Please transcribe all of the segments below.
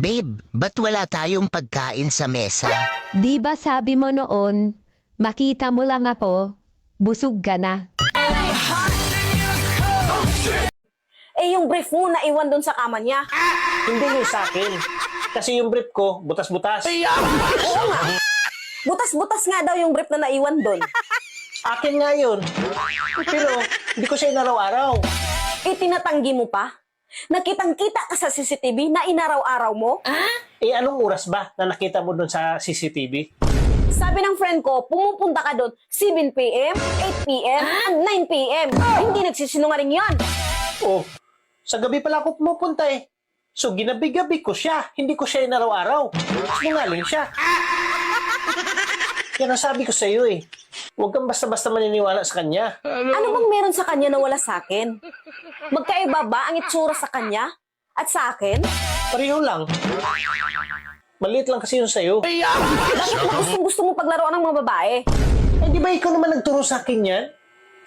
Babe, ba't wala tayong pagkain sa mesa? Di ba sabi mo noon, makita mo lang ako, busog ka na. Eh, yung brief mo naiwan doon sa kama niya. Hindi yun sa akin. Kasi yung brief ko, butas-butas. Oo nga. Butas-butas nga daw yung brief na naiwan doon. Akin nga yun. Pero hindi ko siya inaraw-araw. Itinatanggi mo pa? Nakitang-kita ka sa CCTV na inaraw-araw mo? Eh anong oras ba na nakita mo doon sa CCTV? Sabi ng friend ko, pumupunta ka doon 7 p.m., 8 p.m., and 9 p.m. Hindi nagsisinungaling yan. Oh, sa gabi pala ako pumupunta eh. So ginabi-gabi ko siya. Hindi ko siya inaraw-araw. Sinungaling siya. Yan ang sabi ko sa iyo eh. Huwag kang basta-basta maniniwala sa kanya. Ano bang meron sa kanya na wala sa akin? Magkaiba ba ang itsura sa kanya at sa akin? Pareho lang. Maliit lang kasi yun sa'yo. Bakit mo gustong-gusto mo paglaruan ng mga babae? Eh di ba ikaw naman nagturo sa akin yan?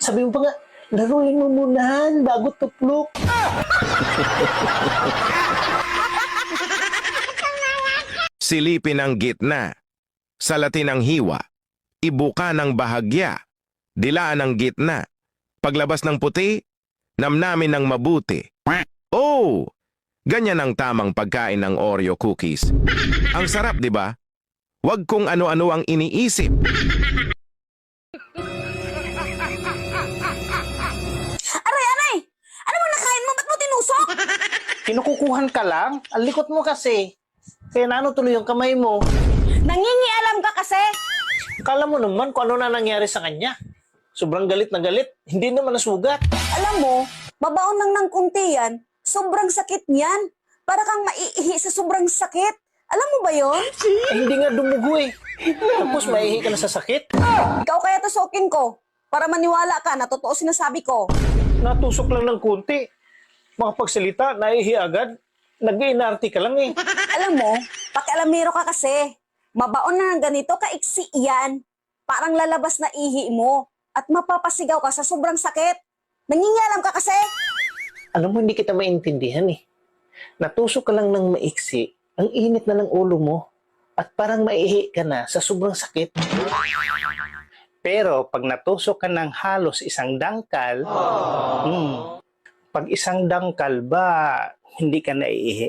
Sabi mo pa nga, laruin mo muna bago tuplok. Silipin ang gitna, salatin ang hiwa, ibuka ng bahagya, dilaan ang gitna, paglabas ng puti, namnamin ng mabuti. Oh! Ganyan ang tamang pagkain ng Oreo cookies. Ang sarap, di ba? Huwag kung ano-ano ang iniisip. Aray, aray! Ano bang nakain mo? Ba't mo tinusok? Kinukukuhan ka lang? Ang likot mo kasi. Kaya naano tuloy yung kamay mo. Nangingialam ka kasi. Kala mo naman kung ano na nangyari sa kanya. Sobrang galit na galit. Hindi naman nasugat. Alam mo, mabaon lang ng kunti yan. Sobrang sakit niyan. Para kang maiihi sa sobrang sakit. Alam mo ba yon? Eh, hindi nga dumugo eh. Tapos maihi ka na sa sakit. Ikaw kaya tusukin ko. Para maniwala ka na totoo sinasabi ko. Natusok lang ng kunti. Makapagsalita, naihi agad. Nag-iinarte ka lang eh. Alam mo, pakialamero ka kasi. Mabaon na ng ganito, kaiksi yan. Parang lalabas na ihi mo. At mapapasigaw ka sa sobrang sakit. Nangingialam ka kasi. Alam mo, hindi kita maintindihan eh. Natusok ka lang ng maiksi. Ang init na ng ulo mo. At parang maihi ka na sa sobrang sakit. Pero pag natusok ka ng halos isang dangkal, pag isang dangkal ba, hindi ka naiihi.